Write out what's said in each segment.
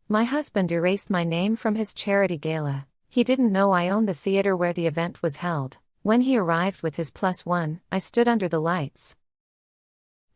My husband erased my name from his charity gala. He didn't know I owned the theater where the event was held. When he arrived with his +1, I stood under the lights.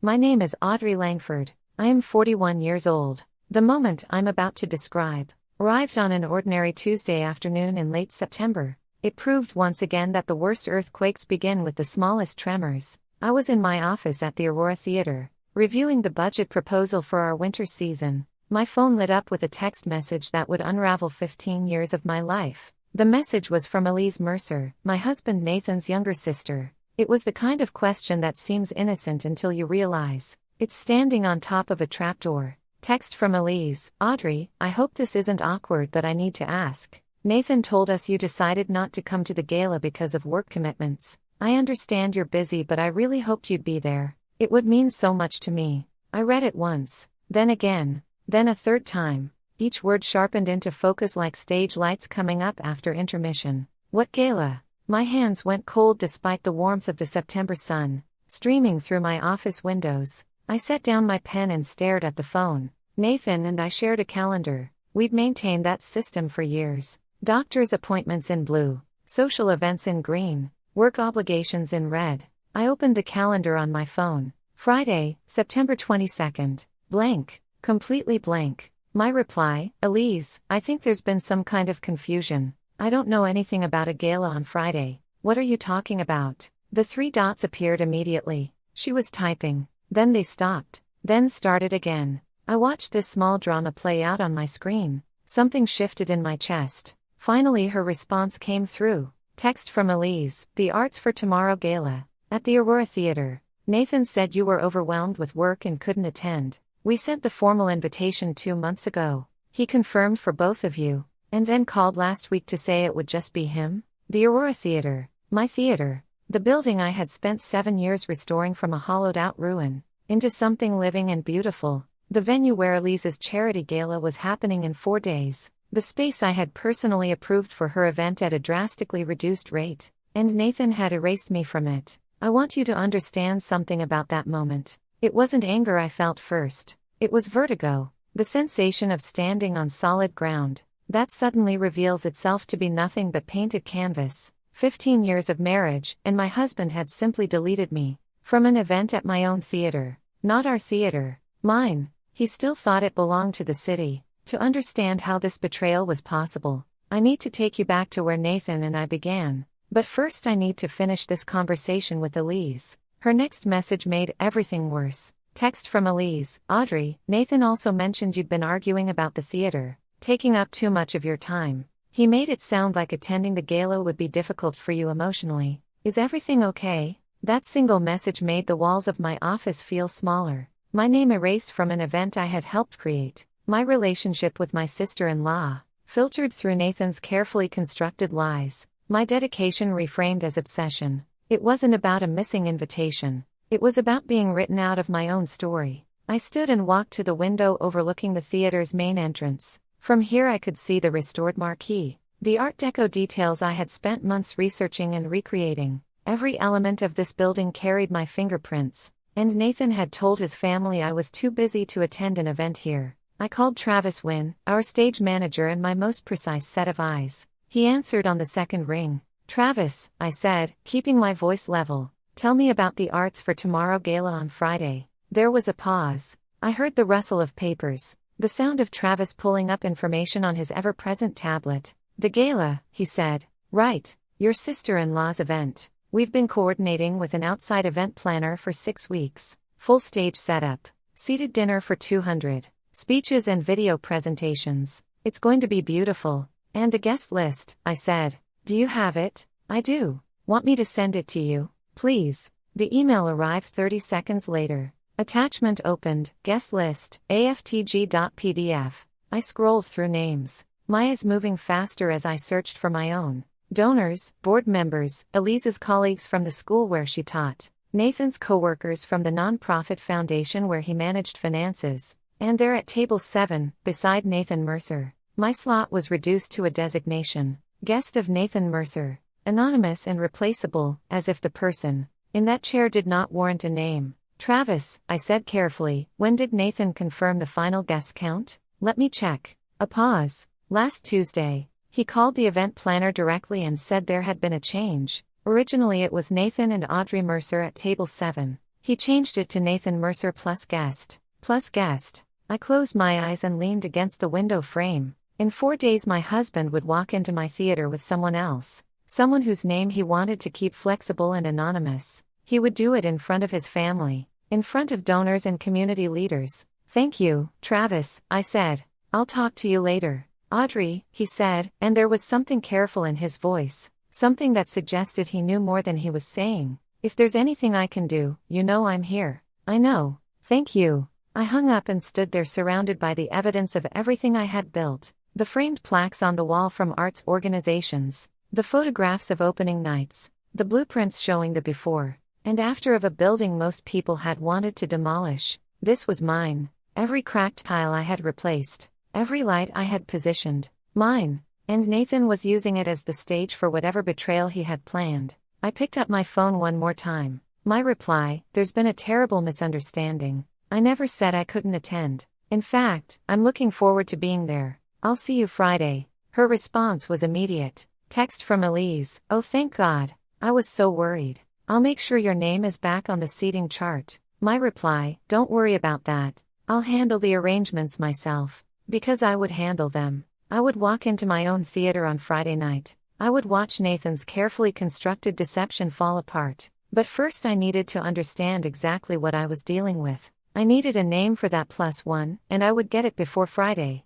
My name is Audrey Langford. I am 41 years old. The moment I'm about to describe arrived on an ordinary Tuesday afternoon in late September. It proved once again that the worst earthquakes begin with the smallest tremors. I was in my office at the Aurora Theater, reviewing the budget proposal for our winter season. My phone lit up with a text message that would unravel 15 years of my life. The message was from Elise Mercer, my husband Nathan's younger sister. It was the kind of question that seems innocent until you realize it's standing on top of a trapdoor. Text from Elise: Audrey, I hope this isn't awkward, but I need to ask. Nathan told us you decided not to come to the gala because of work commitments. I understand you're busy, but I really hoped you'd be there. It would mean so much to me. I read it once, then again, then a third time. Each word sharpened into focus like stage lights coming up after intermission. What gala? My hands went cold despite the warmth of the September sun streaming through my office windows. I set down my pen and stared at the phone. Nathan and I shared a calendar. We'd maintained that system for years. Doctor's appointments in blue, social events in green, work obligations in red. I opened the calendar on my phone. Friday, September 22nd. Blank. Completely blank. My reply: Elise, I think there's been some kind of confusion. I don't know anything about a gala on Friday. What are you talking about? The 3 dots appeared immediately. She was typing. Then they stopped. Then started again. I watched this small drama play out on my screen. Something shifted in my chest. Finally her response came through. Text from Elise: The Arts for Tomorrow Gala. At the Aurora Theater. Nathan said you were overwhelmed with work and couldn't attend. We sent the formal invitation 2 months ago. He confirmed for both of you, and then called last week to say it would just be him. The Aurora Theater. My theater. The building I had spent 7 years restoring from a hollowed-out ruin into something living and beautiful. The venue where Elise's charity gala was happening in 4 days. The space I had personally approved for her event at a drastically reduced rate. And Nathan had erased me from it. I want you to understand something about that moment. It wasn't anger I felt first. It was vertigo. The sensation of standing on solid ground that suddenly reveals itself to be nothing but painted canvas. 15 years of marriage, and my husband had simply deleted me from an event at my own theater. Not our theater. Mine. He still thought it belonged to the city. To understand how this betrayal was possible, I need to take you back to where Nathan and I began. But first I need to finish this conversation with Elise. Her next message made everything worse. Text from Elise: Audrey, Nathan also mentioned you'd been arguing about the theater, taking up too much of your time. He made it sound like attending the gala would be difficult for you emotionally. Is everything okay? That single message made the walls of my office feel smaller. My name erased from an event I had helped create. My relationship with my sister-in-law, filtered through Nathan's carefully constructed lies. My dedication reframed as obsession. It wasn't about a missing invitation. It was about being written out of my own story. I stood and walked to the window overlooking the theater's main entrance. From here I could see the restored marquee, the Art Deco details I had spent months researching and recreating. Every element of this building carried my fingerprints, and Nathan had told his family I was too busy to attend an event here. I called Travis Wynn, our stage manager and my most precise set of eyes. He answered on the second ring. Travis, I said, keeping my voice level, tell me about the Arts for Tomorrow Gala on Friday. There was a pause. I heard the rustle of papers. The sound of Travis pulling up information on his ever-present tablet. The gala, he said. Right. Your sister-in-law's event. We've been coordinating with an outside event planner for 6 weeks. Full stage setup. Seated dinner for 200. Speeches and video presentations. It's going to be beautiful. And a guest list, I said. Do you have it? I do. Want me to send it to you? Please. The email arrived 30 seconds later. Attachment opened, guest list, aftg.pdf. I scrolled through names. My eyes moving faster as I searched for my own. Donors, board members, Elise's colleagues from the school where she taught, Nathan's co-workers from the nonprofit foundation where he managed finances, and there at table 7, beside Nathan Mercer. My slot was reduced to a designation, guest of Nathan Mercer, anonymous and replaceable, as if the person in that chair did not warrant a name. Travis, I said carefully, when did Nathan confirm the final guest count? Let me check. A pause. Last Tuesday, he called the event planner directly and said there had been a change. Originally it was Nathan and Audrey Mercer at table 7. He changed it to Nathan Mercer plus guest. Plus guest. I closed my eyes and leaned against the window frame. In 4 days my husband would walk into my theater with someone else. Someone whose name he wanted to keep flexible and anonymous. He would do it in front of his family. In front of donors and community leaders. Thank you, Travis, I said. I'll talk to you later. Audrey, he said, and there was something careful in his voice. Something that suggested he knew more than he was saying. If there's anything I can do, you know I'm here. I know. Thank you. I hung up and stood there surrounded by the evidence of everything I had built. The framed plaques on the wall from arts organizations. The photographs of opening nights. The blueprints showing the before and after of a building most people had wanted to demolish. This was mine. Every cracked tile I had replaced. Every light I had positioned. Mine. And Nathan was using it as the stage for whatever betrayal he had planned. I picked up my phone one more time. My reply, there's been a terrible misunderstanding. I never said I couldn't attend. In fact, I'm looking forward to being there. I'll see you Friday. Her response was immediate. Text from Elise, oh thank God. I was so worried. I'll make sure your name is back on the seating chart. My reply, don't worry about that. I'll handle the arrangements myself. Because I would handle them. I would walk into my own theater on Friday night. I would watch Nathan's carefully constructed deception fall apart. But first I needed to understand exactly what I was dealing with. I needed a name for that +1, and I would get it before Friday.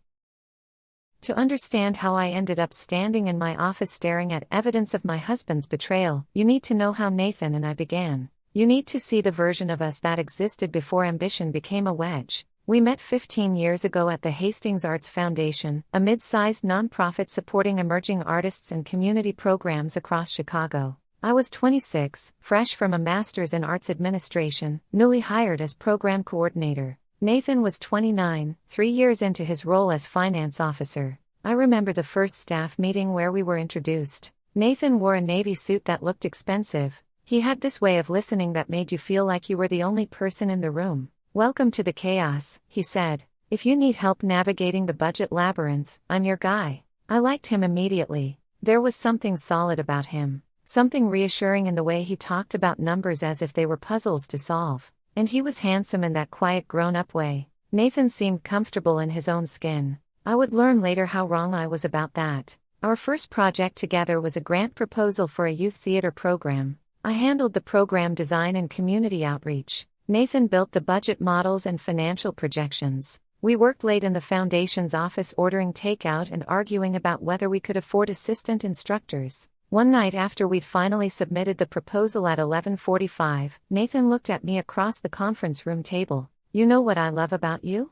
To understand how I ended up standing in my office staring at evidence of my husband's betrayal, you need to know how Nathan and I began. You need to see the version of us that existed before ambition became a wedge. We met 15 years ago at the Hastings Arts Foundation, a mid-sized nonprofit supporting emerging artists and community programs across Chicago. I was 26, fresh from a master's in arts administration, newly hired as program coordinator. Nathan was 29, 3 years into his role as finance officer. I remember the first staff meeting where we were introduced. Nathan wore a navy suit that looked expensive. He had this way of listening that made you feel like you were the only person in the room. Welcome to the chaos, he said. If you need help navigating the budget labyrinth, I'm your guy. I liked him immediately. There was something solid about him. Something reassuring in the way he talked about numbers as if they were puzzles to solve. And he was handsome in that quiet grown-up way. Nathan seemed comfortable in his own skin. I would learn later how wrong I was about that. Our first project together was a grant proposal for a youth theater program. I handled the program design and community outreach. Nathan built the budget models and financial projections. We worked late in the foundation's office ordering takeout and arguing about whether we could afford assistant instructors. One night after we'd finally submitted the proposal at 11:45, Nathan looked at me across the conference room table. You know what I love about you?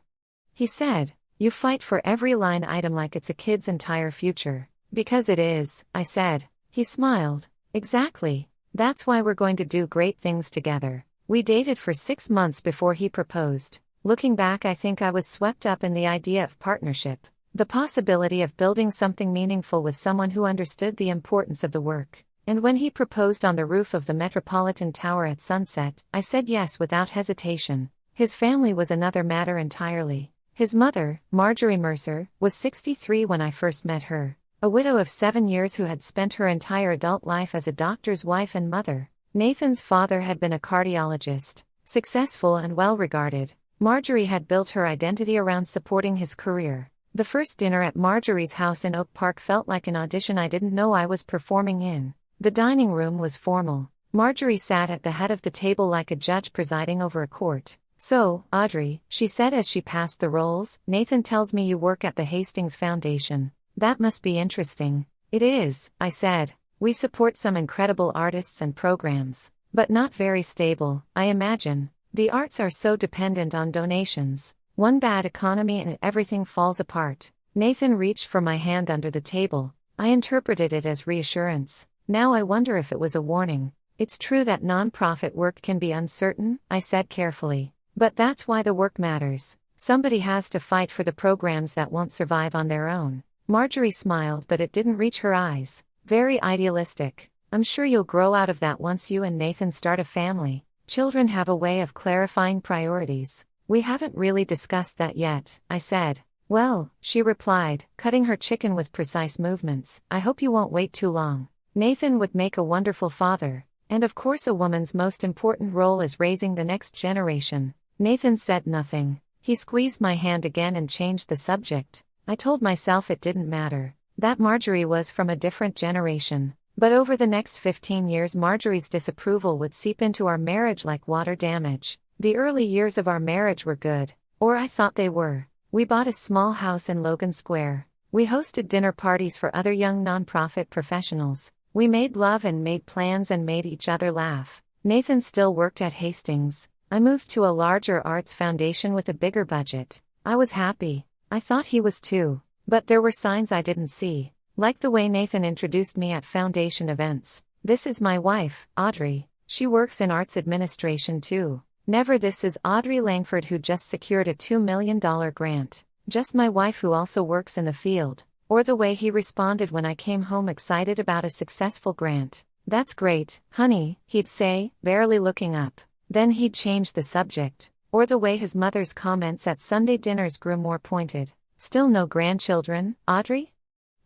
He said, you fight for every line item like it's a kid's entire future. Because it is, I said. He smiled. Exactly. That's why we're going to do great things together. We dated for 6 months before he proposed. Looking back, I think I was swept up in the idea of partnership. The possibility of building something meaningful with someone who understood the importance of the work. And when he proposed on the roof of the Metropolitan Tower at sunset, I said yes without hesitation. His family was another matter entirely. His mother, Marjorie Mercer, was 63 when I first met her. A widow of 7 years who had spent her entire adult life as a doctor's wife and mother. Nathan's father had been a cardiologist, successful and well-regarded. Marjorie had built her identity around supporting his career. The first dinner at Marjorie's house in Oak Park felt like an audition I didn't know I was performing in. The dining room was formal. Marjorie sat at the head of the table like a judge presiding over a court. So, Audrey, she said as she passed the rolls, Nathan tells me you work at the Hastings Foundation. That must be interesting. It is, I said. We support some incredible artists and programs. But not very stable, I imagine. The arts are so dependent on donations. One bad economy and everything falls apart. Nathan reached for my hand under the table. I interpreted it as reassurance. Now I wonder if it was a warning. It's true that nonprofit work can be uncertain, I said carefully. But that's why the work matters. Somebody has to fight for the programs that won't survive on their own. Marjorie smiled, but it didn't reach her eyes. Very idealistic. I'm sure you'll grow out of that once you and Nathan start a family. Children have a way of clarifying priorities. We haven't really discussed that yet, I said. Well, she replied, cutting her chicken with precise movements, I hope you won't wait too long. Nathan would make a wonderful father, and of course a woman's most important role is raising the next generation. Nathan said nothing. He squeezed my hand again and changed the subject. I told myself it didn't matter, that Marjorie was from a different generation. But over the next 15 years Marjorie's disapproval would seep into our marriage like water damage. The early years of our marriage were good, or I thought they were. We bought a small house in Logan Square. We hosted dinner parties for other young nonprofit professionals. We made love and made plans and made each other laugh. Nathan still worked at Hastings. I moved to a larger arts foundation with a bigger budget. I was happy. I thought he was too. But there were signs I didn't see. Like the way Nathan introduced me at foundation events. This is my wife, Audrey. She works in arts administration too. Never this is Audrey Langford who just secured a $2 million grant. Just my wife who also works in the field. Or the way he responded when I came home excited about a successful grant. That's great, honey, he'd say, barely looking up. Then he'd change the subject. Or the way his mother's comments at Sunday dinners grew more pointed. Still no grandchildren, Audrey?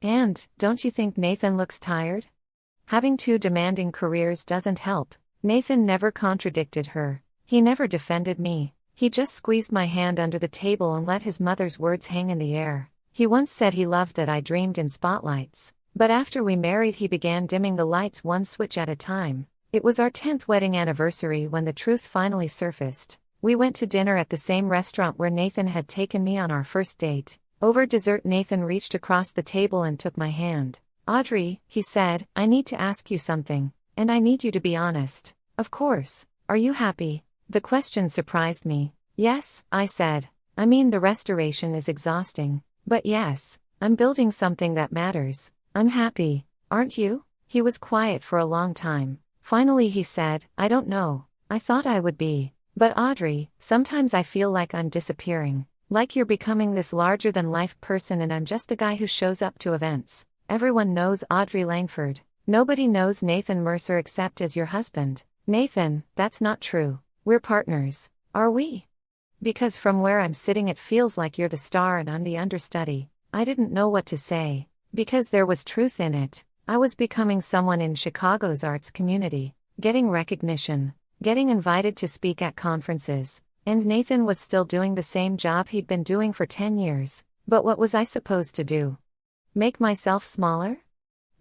And, don't you think Nathan looks tired? Having two demanding careers doesn't help. Nathan never contradicted her. He never defended me. He just squeezed my hand under the table and let his mother's words hang in the air. He once said he loved that I dreamed in spotlights. But after we married he began dimming the lights one switch at a time. It was our 10th wedding anniversary when the truth finally surfaced. We went to dinner at the same restaurant where Nathan had taken me on our first date. Over dessert Nathan reached across the table and took my hand. Audrey, he said, I need to ask you something. And I need you to be honest. Of course. Are you happy? The question surprised me. Yes, I said. I mean the restoration is exhausting. But yes, I'm building something that matters. I'm happy. Aren't you? He was quiet for a long time. Finally he said, I don't know. I thought I would be. But Audrey, sometimes I feel like I'm disappearing. Like you're becoming this larger-than-life person and I'm just the guy who shows up to events. Everyone knows Audrey Langford. Nobody knows Nathan Mercer except as your husband. Nathan, that's not true. We're partners. Are we? Because from where I'm sitting it feels like you're the star and I'm the understudy. I didn't know what to say. Because there was truth in it. I was becoming someone in Chicago's arts community. Getting recognition. Getting invited to speak at conferences. And Nathan was still doing the same job he'd been doing for 10 years. But what was I supposed to do? Make myself smaller?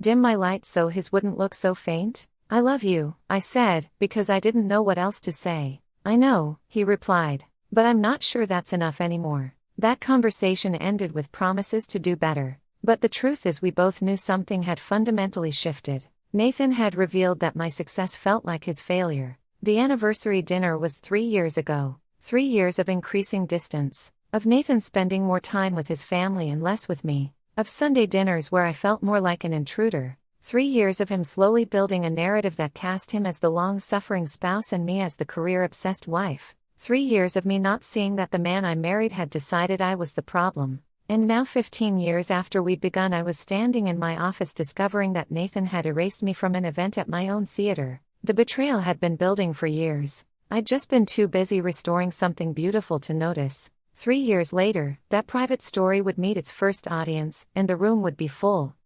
Dim my light so his wouldn't look so faint? I love you, I said, because I didn't know what else to say. I know, he replied. But I'm not sure that's enough anymore. That conversation ended with promises to do better. But the truth is we both knew something had fundamentally shifted. Nathan had revealed that my success felt like his failure. The anniversary dinner was 3 years ago. 3 years of increasing distance. Of Nathan spending more time with his family and less with me. Of Sunday dinners where I felt more like an intruder. 3 years of him slowly building a narrative that cast him as the long-suffering spouse and me as the career-obsessed wife. 3 years of me not seeing that the man I married had decided I was the problem. And now 15 years after we'd begun I was standing in my office discovering that Nathan had erased me from an event at my own theater. The betrayal had been building for years. I'd just been too busy restoring something beautiful to notice. 3 years later, that private story would meet its first audience, and the room would be full.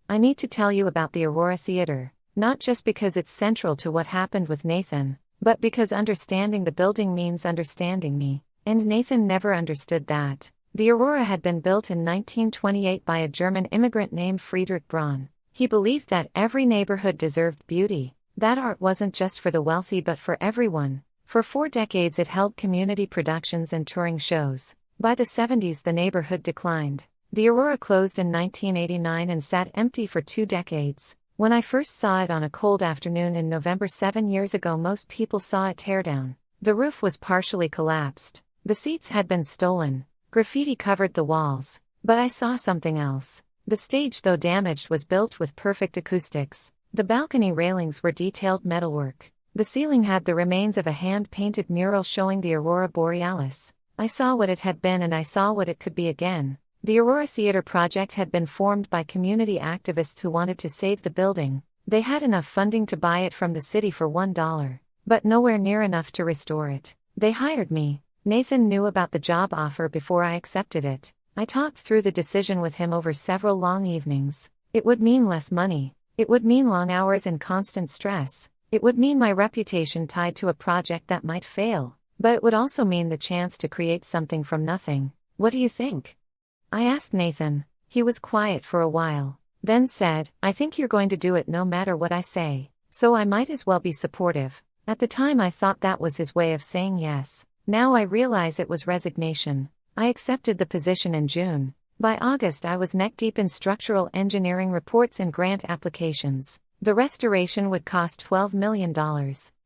I need to tell you about the Aurora Theater, not just because it's central to what happened with Nathan, but because understanding the building means understanding me, and Nathan never understood that. The Aurora had been built in 1928 by a German immigrant named Friedrich Braun. He believed that every neighborhood deserved beauty, that art wasn't just for the wealthy but for everyone. For 4 decades it held community productions and touring shows. By the 70s the neighborhood declined. The Aurora closed in 1989 and sat empty for 2 decades. When I first saw it on a cold afternoon in November 7 years ago most people saw a teardown. The roof was partially collapsed. The seats had been stolen. Graffiti covered the walls. But I saw something else. The stage, though damaged, was built with perfect acoustics. The balcony railings were detailed metalwork. The ceiling had the remains of a hand-painted mural showing the Aurora Borealis. I saw what it had been and I saw what it could be again. The Aurora Theater project had been formed by community activists who wanted to save the building. They had enough funding to buy it from the city for $1. But nowhere near enough to restore it. They hired me. Nathan knew about the job offer before I accepted it. I talked through the decision with him over several long evenings. It would mean less money. It would mean long hours and constant stress. It would mean my reputation tied to a project that might fail. But it would also mean the chance to create something from nothing. What do you think? I asked Nathan. He was quiet for a while, then said, I think you're going to do it no matter what I say, so I might as well be supportive. At the time I thought that was his way of saying yes. Now I realize it was resignation. I accepted the position in June. By August I was neck-deep in structural engineering reports and grant applications. The restoration would cost $12 million.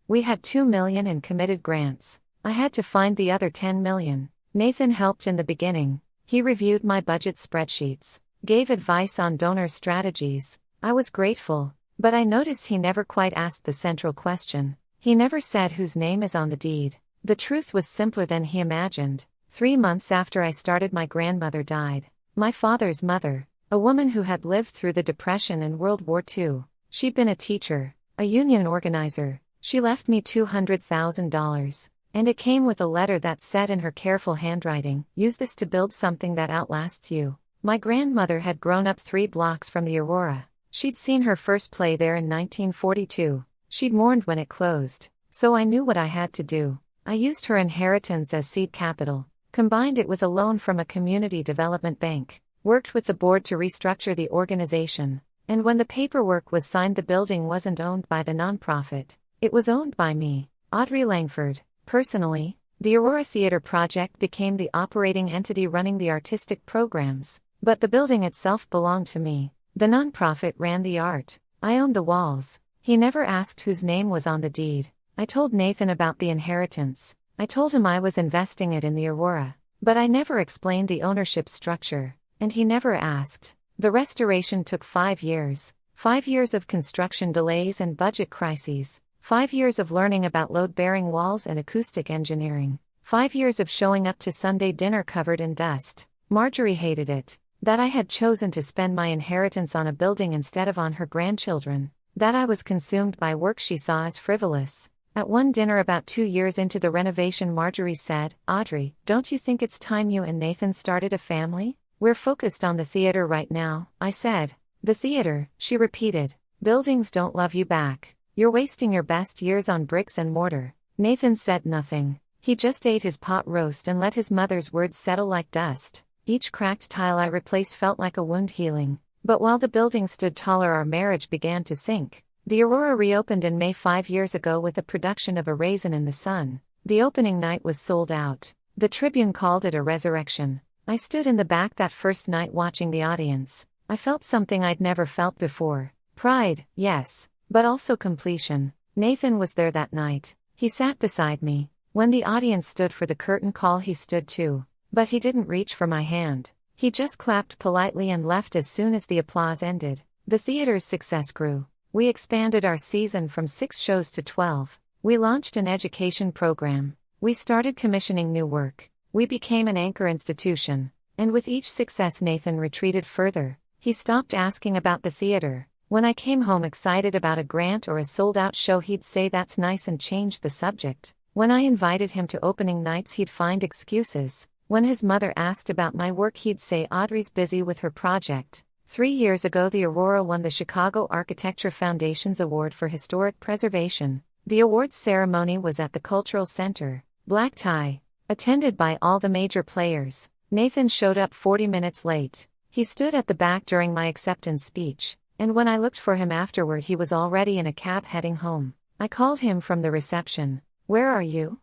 We had $2 million in committed grants. I had to find the other $10 million. Nathan helped in the beginning. He reviewed my budget spreadsheets, gave advice on donor strategies. I was grateful, but I noticed he never quite asked the central question. He never said whose name is on the deed. The truth was simpler than he imagined. 3 months after I started, my grandmother died. My father's mother, a woman who had lived through the Depression and World War II. She'd been a teacher, a union organizer. She left me $200,000. And it came with a letter that said in her careful handwriting, use this to build something that outlasts you. My grandmother had grown up 3 blocks from the Aurora. She'd seen her first play there in 1942. She'd mourned when it closed. So I knew what I had to do. I used her inheritance as seed capital, combined it with a loan from a community development bank, worked with the board to restructure the organization, and when the paperwork was signed, the building wasn't owned by the nonprofit. It was owned by me, Audrey Langford. Personally, the Aurora Theater project became the operating entity running the artistic programs, but the building itself belonged to me. The nonprofit ran the art. I owned the walls. He never asked whose name was on the deed. I told Nathan about the inheritance. I told him I was investing it in the Aurora, but I never explained the ownership structure, and he never asked. The restoration took 5 years. 5 years of construction delays and budget crises. 5 years of learning about load-bearing walls and acoustic engineering. 5 years of showing up to Sunday dinner covered in dust. Marjorie hated it. That I had chosen to spend my inheritance on a building instead of on her grandchildren. That I was consumed by work she saw as frivolous. At one dinner about 2 years into the renovation, Marjorie said, Audrey, don't you think it's time you and Nathan started a family? We're focused on the theater right now, I said. The theater, she repeated. Buildings don't love you back. You're wasting your best years on bricks and mortar. Nathan said nothing. He just ate his pot roast and let his mother's words settle like dust. Each cracked tile I replaced felt like a wound healing. But while the building stood taller, our marriage began to sink. The Aurora reopened in May 5 years ago with a production of A Raisin in the Sun. The opening night was sold out. The Tribune called it a resurrection. I stood in the back that first night watching the audience. I felt something I'd never felt before. Pride, yes. But also completion. Nathan was there that night. He sat beside me. When the audience stood for the curtain call, he stood too. But he didn't reach for my hand. He just clapped politely and left as soon as the applause ended. The theater's success grew. We expanded our season from 6 shows to 12. We launched an education program. We started commissioning new work. We became an anchor institution. And with each success, Nathan retreated further. He stopped asking about the theater. When I came home excited about a grant or a sold-out show, he'd say that's nice and change the subject. When I invited him to opening nights, he'd find excuses. When his mother asked about my work, he'd say Audrey's busy with her project. 3 years ago, the Aurora won the Chicago Architecture Foundation's Award for Historic Preservation. The awards ceremony was at the Cultural Center. Black tie. Attended by all the major players. Nathan showed up 40 minutes late. He stood at the back during my acceptance speech. And when I looked for him afterward, he was already in a cab heading home. I called him from the reception. Where are you?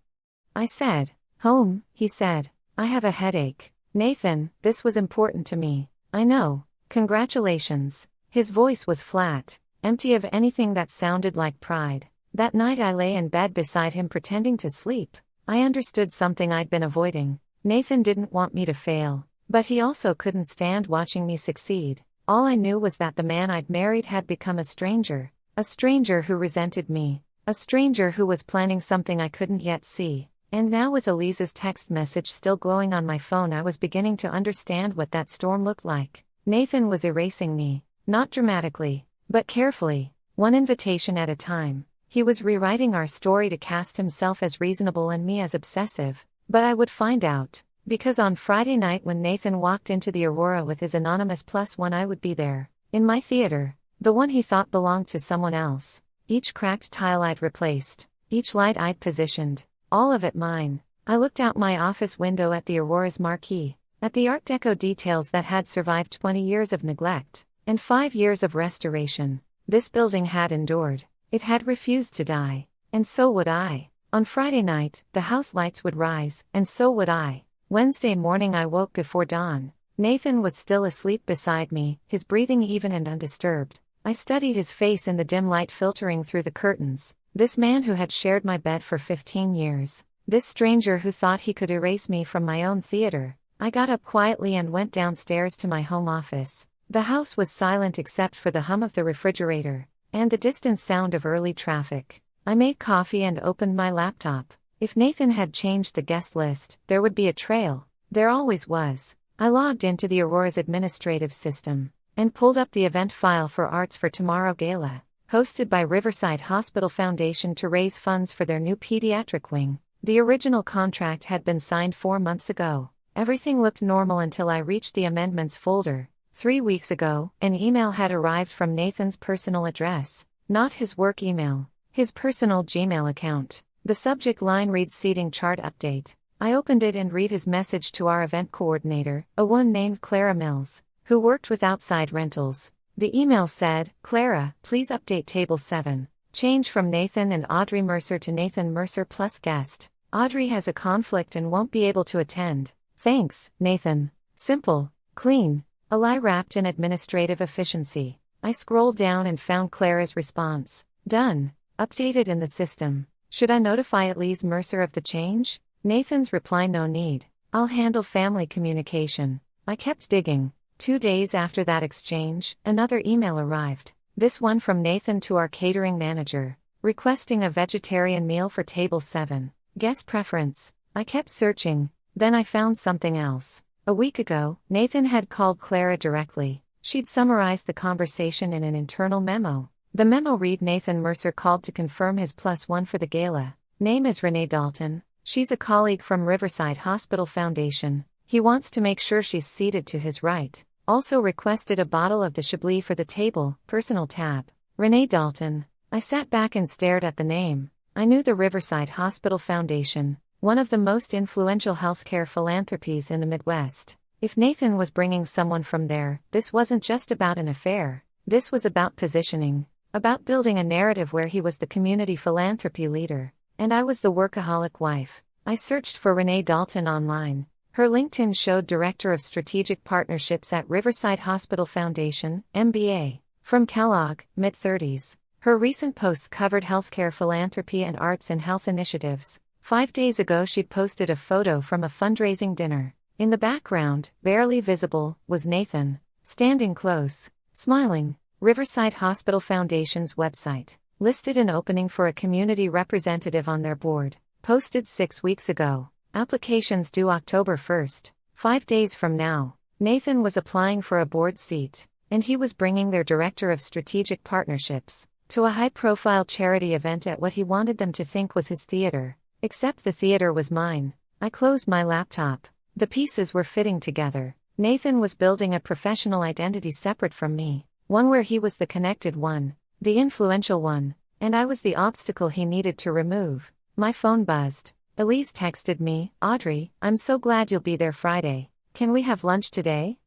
I said. Home, he said. I have a headache. Nathan, this was important to me. I know. Congratulations. His voice was flat, empty of anything that sounded like pride. That night I lay in bed beside him pretending to sleep. I understood something I'd been avoiding. Nathan didn't want me to fail, but he also couldn't stand watching me succeed. All I knew was that the man I'd married had become a stranger who resented me, a stranger who was planning something I couldn't yet see. And now, with Elise's text message still glowing on my phone, I was beginning to understand what that storm looked like. Nathan was erasing me, not dramatically, but carefully, one invitation at a time. He was rewriting our story to cast himself as reasonable and me as obsessive. But I would find out. Because on Friday night when Nathan walked into the Aurora with his anonymous +1, I would be there. In my theater. The one he thought belonged to someone else. Each cracked tile I'd replaced. Each light I'd positioned. All of it mine. I looked out my office window at the Aurora's marquee. At the Art Deco details that had survived 20 years of neglect. And 5 years of restoration. This building had endured. It had refused to die. And so would I. On Friday night, the house lights would rise, and so would I. Wednesday morning I woke before dawn. Nathan was still asleep beside me, his breathing even and undisturbed. I studied his face in the dim light filtering through the curtains. This man who had shared my bed for 15 years. This stranger who thought he could erase me from my own theater. I got up quietly and went downstairs to my home office. The house was silent except for the hum of the refrigerator, and the distant sound of early traffic. I made coffee and opened my laptop. If Nathan had changed the guest list, there would be a trail. There always was. I logged into the Aurora's administrative system, and pulled up the event file for Arts for Tomorrow Gala, hosted by Riverside Hospital Foundation to raise funds for their new pediatric wing. The original contract had been signed 4 months ago. Everything looked normal until I reached the amendments folder. 3 weeks ago, an email had arrived from Nathan's personal address, not his work email, his personal Gmail account. The subject line reads Seating Chart Update. I opened it and read his message to our event coordinator, a woman named Clara Mills, who worked with outside rentals. The email said, Clara, please update Table 7. Change from Nathan and Audrey Mercer to Nathan Mercer plus guest. Audrey has a conflict and won't be able to attend. Thanks, Nathan. Simple, clean, a lie wrapped in administrative efficiency. I scrolled down and found Clara's response. Done. Updated in the system. Should I notify Elise Mercer of the change? Nathan's reply, no need. I'll handle family communication. I kept digging. 2 days after that exchange, another email arrived. This one from Nathan to our catering manager, requesting a vegetarian meal for Table 7. Guest preference. I kept searching. Then I found something else. A week ago, Nathan had called Clara directly. She'd summarized the conversation in an internal memo. The memo read Nathan Mercer called to confirm his +1 for the gala. Name is Renee Dalton. She's a colleague from Riverside Hospital Foundation. He wants to make sure she's seated to his right. Also requested a bottle of the Chablis for the table, personal tab. Renee Dalton. I sat back and stared at the name. I knew the Riverside Hospital Foundation, one of the most influential healthcare philanthropies in the Midwest. If Nathan was bringing someone from there, this wasn't just about an affair. This was about positioning. About building a narrative where he was the community philanthropy leader, and I was the workaholic wife. I searched for Renee Dalton online. Her LinkedIn showed Director of Strategic Partnerships at Riverside Hospital Foundation, MBA. From Kellogg, mid-30s. Her recent posts covered healthcare philanthropy and arts and health initiatives. 5 days ago she'd posted a photo from a fundraising dinner. In the background, barely visible, was Nathan, standing close, smiling. Riverside Hospital Foundation's website listed an opening for a community representative on their board, posted 6 weeks ago. Applications due October 1st, 5 days from now. Nathan was applying for a board seat, and he was bringing their Director of Strategic Partnerships to a high-profile charity event at what he wanted them to think was his theater. Except the theater was mine. I closed my laptop. The pieces were fitting together. Nathan was building a professional identity separate from me. One where he was the connected one, the influential one, and I was the obstacle he needed to remove. My phone buzzed. Elise texted me, Audrey, I'm so glad you'll be there Friday. Can we have lunch today?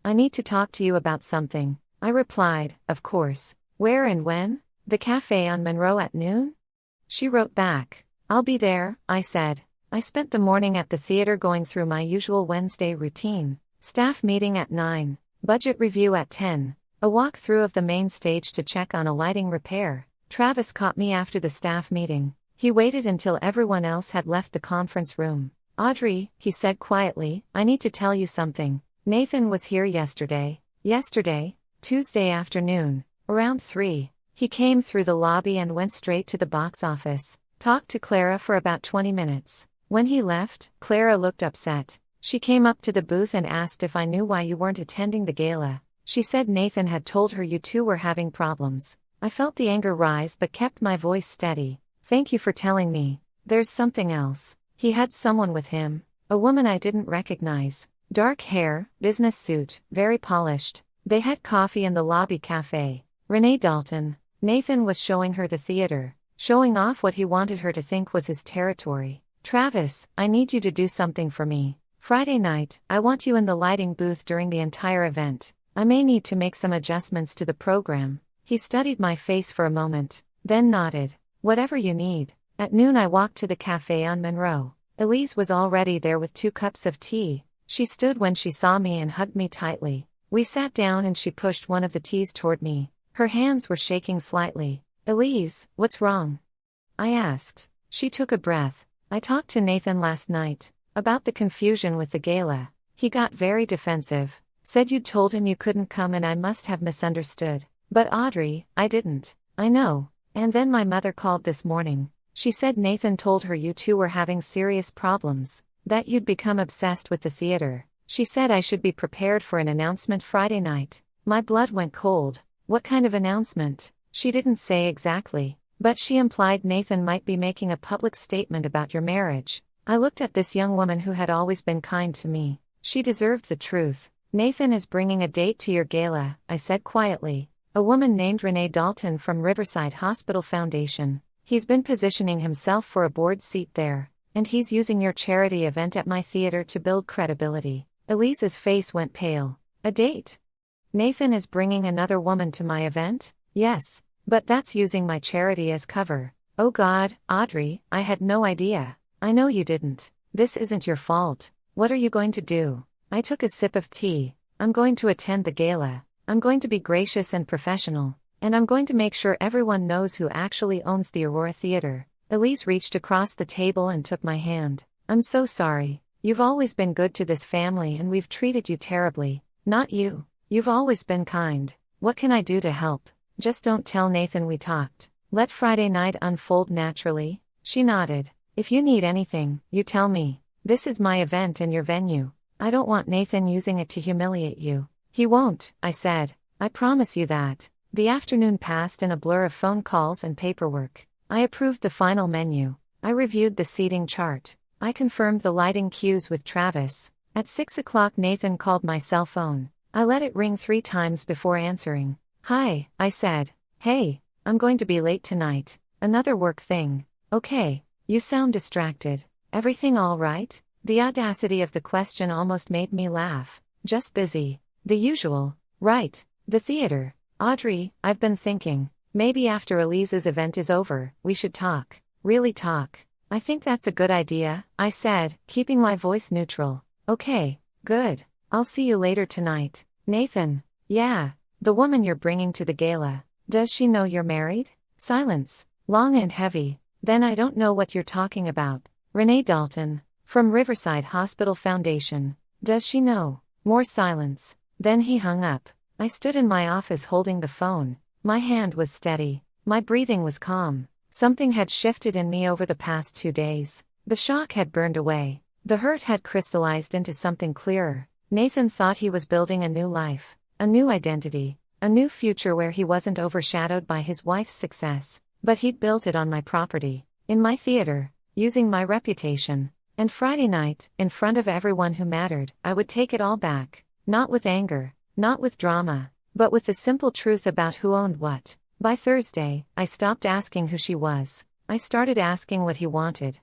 I need to talk to you about something. I replied, of course. Where and when? The cafe on Monroe at noon? She wrote back. I'll be there, I said. I spent the morning at the theater going through my usual Wednesday routine. Staff meeting at 9. Budget review at 10. A walkthrough of the main stage to check on a lighting repair. Travis caught me after the staff meeting. He waited until everyone else had left the conference room. Audrey, he said quietly, I need to tell you something. Nathan was here yesterday. Yesterday, Tuesday afternoon, around 3. He came through the lobby and went straight to the box office. Talked to Clara for about 20 minutes. When he left, Clara looked upset. She came up to the booth and asked if I knew why you weren't attending the gala. She said Nathan had told her you two were having problems. I felt the anger rise but kept my voice steady. Thank you for telling me. There's something else. He had someone with him, a woman I didn't recognize. Dark hair, business suit, very polished. They had coffee in the lobby cafe. Renee Dalton. Nathan was showing her the theater, showing off what he wanted her to think was his territory. Travis, I need you to do something for me. Friday night, I want you in the lighting booth during the entire event. I may need to make some adjustments to the program. He studied my face for a moment, then nodded. Whatever you need. At noon I walked to the cafe on Monroe. Elise was already there with 2 cups of tea. She stood when she saw me and hugged me tightly. We sat down and she pushed one of the teas toward me. Her hands were shaking slightly. Elise, what's wrong? I asked. She took a breath. I talked to Nathan last night about the confusion with the gala. He got very defensive. Said you'd told him you couldn't come and I must have misunderstood. But Audrey, I didn't. I know. And then my mother called this morning. She said Nathan told her you two were having serious problems, that you'd become obsessed with the theater. She said I should be prepared for an announcement Friday night. My blood went cold. What kind of announcement? She didn't say exactly, but she implied Nathan might be making a public statement about your marriage. I looked at this young woman who had always been kind to me. She deserved the truth. Nathan is bringing a date to your gala, I said quietly. A woman named Renee Dalton from Riverside Hospital Foundation. He's been positioning himself for a board seat there, and he's using your charity event at my theater to build credibility. Elise's face went pale. A date? Nathan is bringing another woman to my event? Yes, but that's using my charity as cover. Oh God, Audrey, I had no idea. I know you didn't. This isn't your fault. What are you going to do? I took a sip of tea. I'm going to attend the gala. I'm going to be gracious and professional. And I'm going to make sure everyone knows who actually owns the Aurora Theater. Elise reached across the table and took my hand. I'm so sorry. You've always been good to this family and we've treated you terribly. Not you. You've always been kind. What can I do to help? Just don't tell Nathan we talked. Let Friday night unfold naturally. She nodded. If you need anything, you tell me. This is my event and your venue. I don't want Nathan using it to humiliate you. He won't, I said. I promise you that. The afternoon passed in a blur of phone calls and paperwork. I approved the final menu. I reviewed the seating chart. I confirmed the lighting cues with Travis. At 6 o'clock Nathan called my cell phone. I let it ring 3 times before answering. Hi, I said. Hey, I'm going to be late tonight. Another work thing. Okay, you sound distracted. Everything all right? The audacity of the question almost made me laugh. Just busy. The usual. Right. The theater. Audrey, I've been thinking, maybe after Elise's event is over, we should talk. Really talk. I think that's a good idea, I said, keeping my voice neutral. Okay, good. I'll see you later tonight. Nathan. Yeah. The woman you're bringing to the gala. Does she know you're married? Silence. Long and heavy. Then I don't know what you're talking about. Renee Dalton. From Riverside Hospital Foundation. Does she know? More silence. Then he hung up. I stood in my office holding the phone. My hand was steady. My breathing was calm. Something had shifted in me over the past 2 days. The shock had burned away. The hurt had crystallized into something clearer. Nathan thought he was building a new life, a new identity, a new future where he wasn't overshadowed by his wife's success, but he'd built it on my property, in my theater, using my reputation. And Friday night, in front of everyone who mattered, I would take it all back. Not with anger, not with drama, but with the simple truth about who owned what. By Thursday, I stopped asking who she was. I started asking what he wanted.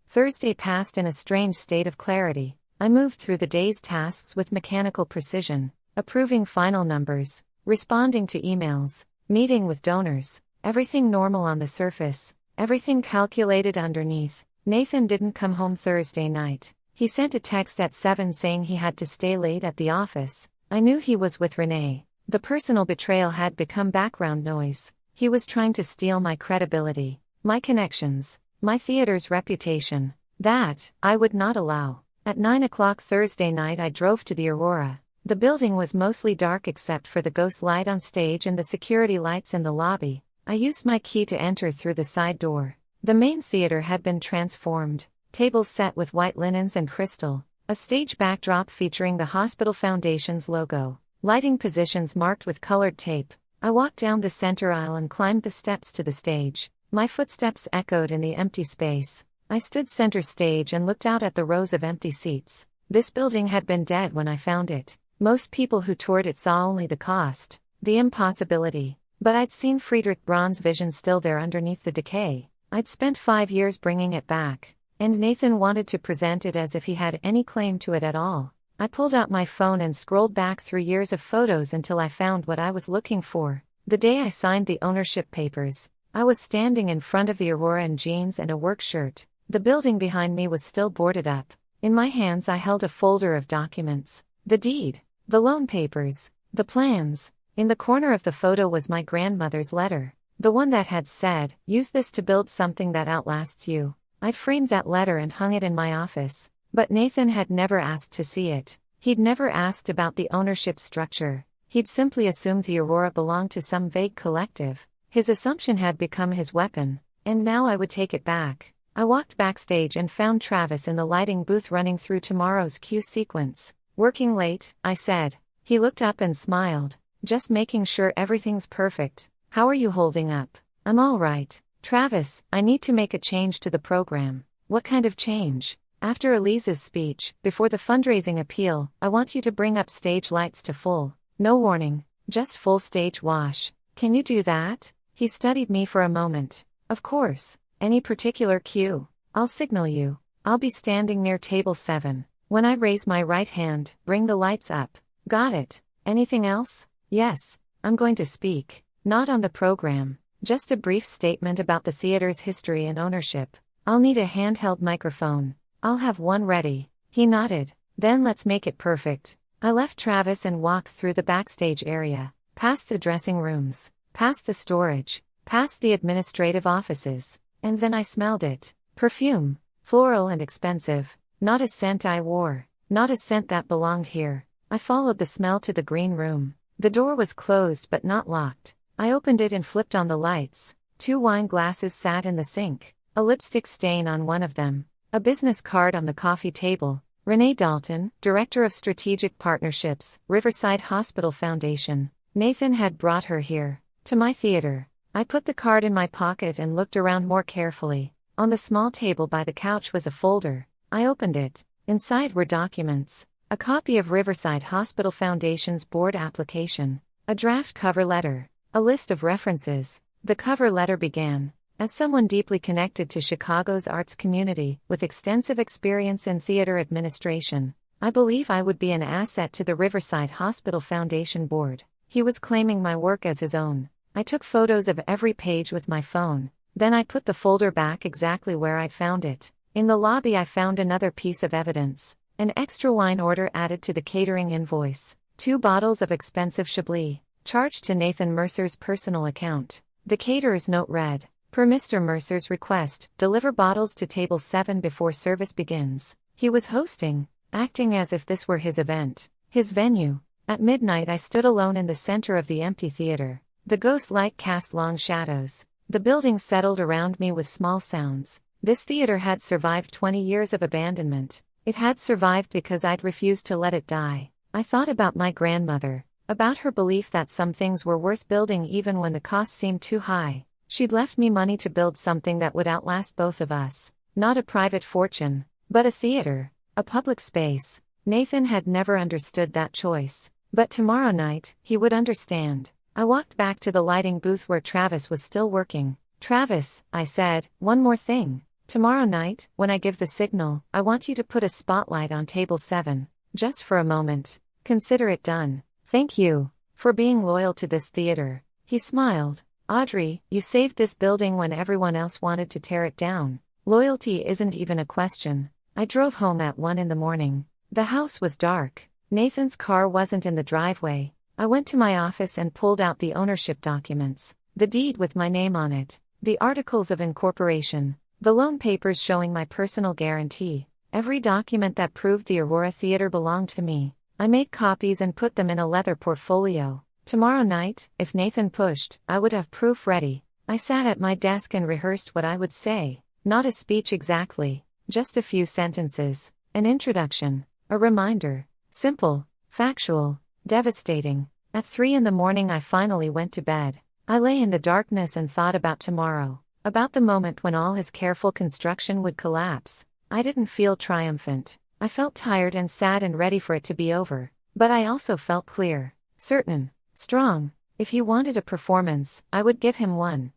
Thursday passed in a strange state of clarity. I moved through the day's tasks with mechanical precision, approving final numbers, responding to emails, meeting with donors, everything normal on the surface, everything calculated underneath. Nathan didn't come home Thursday night. He sent a text at 7 saying he had to stay late at the office. I knew he was with Renee. The personal betrayal had become background noise. He was trying to steal my credibility, my connections, my theater's reputation. That, I would not allow. At 9 o'clock Thursday night I drove to the Aurora. The building was mostly dark except for the ghost light on stage and the security lights in the lobby. I used my key to enter through the side door. The main theater had been transformed. Tables set with white linens and crystal, a stage backdrop featuring the Hospital Foundation's logo, lighting positions marked with colored tape. I walked down the center aisle and climbed the steps to the stage. My footsteps echoed in the empty space. I stood center stage and looked out at the rows of empty seats. This building had been dead when I found it. Most people who toured it saw only the cost, the impossibility. But I'd seen Friedrich Braun's vision still there underneath the decay. I'd spent 5 years bringing it back, and Nathan wanted to present it as if he had any claim to it at all. I pulled out my phone and scrolled back through years of photos until I found what I was looking for. The day I signed the ownership papers, I was standing in front of the Aurora in jeans and a work shirt. The building behind me was still boarded up. In my hands I held a folder of documents. The deed, the loan papers, the plans. In the corner of the photo was my grandmother's letter. The one that had said, "Use this to build something that outlasts you." I'd framed that letter and hung it in my office. But Nathan had never asked to see it. He'd never asked about the ownership structure. He'd simply assumed the Aurora belonged to some vague collective. His assumption had become his weapon, and now I would take it back. I walked backstage and found Travis in the lighting booth running through tomorrow's cue sequence. "Working late," I said. He looked up and smiled. "Just making sure everything's perfect. How are you holding up?" "I'm all right, Travis. I need to make a change to the program." "What kind of change?" "After Elise's speech, before the fundraising appeal, I want you to bring up stage lights to full. No warning, just full stage wash. Can you do that?" He studied me for a moment. "Of course. Any particular cue?" "I'll signal you. I'll be standing near table 7. When I raise my right hand, bring the lights up." "Got it. Anything else?" "Yes, I'm going to speak. Not on the program. Just a brief statement about the theater's history and ownership. I'll need a handheld microphone. I'll have one ready." He nodded. "Then let's make it perfect." I left Travis and walked through the backstage area, past the dressing rooms, past the storage, past the administrative offices, and then I smelled it. Perfume. Floral and expensive. Not a scent I wore. Not a scent that belonged here. I followed the smell to the green room. The door was closed but not locked. I opened it and flipped on the lights. 2 wine glasses sat in the sink. A lipstick stain on one of them. A business card on the coffee table. Renee Dalton, Director of Strategic Partnerships, Riverside Hospital Foundation. Nathan had brought her here, to my theater. I put the card in my pocket and looked around more carefully. On the small table by the couch was a folder. I opened it. Inside were documents. A copy of Riverside Hospital Foundation's board application. A draft cover letter. A list of references. The cover letter began, "As someone deeply connected to Chicago's arts community, with extensive experience in theater administration, I believe I would be an asset to the Riverside Hospital Foundation board." He was claiming my work as his own. I took photos of every page with my phone. Then I put the folder back exactly where I'd found it. In the lobby I found another piece of evidence. An extra wine order added to the catering invoice. 2 bottles of expensive Chablis, charged to Nathan Mercer's personal account. The caterer's note read, "Per Mr. Mercer's request, deliver bottles to table 7 before service begins." He was hosting, acting as if this were his event, his venue. At midnight I stood alone in the center of the empty theater. The ghost light cast long shadows. The building settled around me with small sounds. This theater had survived 20 years of abandonment. It had survived because I'd refused to let it die. I thought about my grandmother, about her belief that some things were worth building even when the cost seemed too high. She'd left me money to build something that would outlast both of us. Not a private fortune, but a theater, a public space. Nathan had never understood that choice. But tomorrow night, he would understand. I walked back to the lighting booth where Travis was still working. "Travis," I said, "one more thing. Tomorrow night, when I give the signal, I want you to put a spotlight on table 7. Just for a moment. Consider it done. Thank you for being loyal to this theater." He smiled. "Audrey, you saved this building when everyone else wanted to tear it down. Loyalty isn't even a question." I drove home at 1 in the morning. The house was dark. Nathan's car wasn't in the driveway. I went to my office and pulled out the ownership documents. The deed with my name on it. The articles of incorporation. The loan papers showing my personal guarantee. Every document that proved the Aurora Theater belonged to me. I made copies and put them in a leather portfolio. Tomorrow night, if Nathan pushed, I would have proof ready. I sat at my desk and rehearsed what I would say. Not a speech exactly, just a few sentences. An introduction. A reminder. Simple, factual, devastating. At 3 in the morning I finally went to bed. I lay in the darkness and thought about tomorrow. About the moment when all his careful construction would collapse. I didn't feel triumphant. I felt tired and sad and ready for it to be over. But I also felt clear, certain, strong. If he wanted a performance, I would give him one.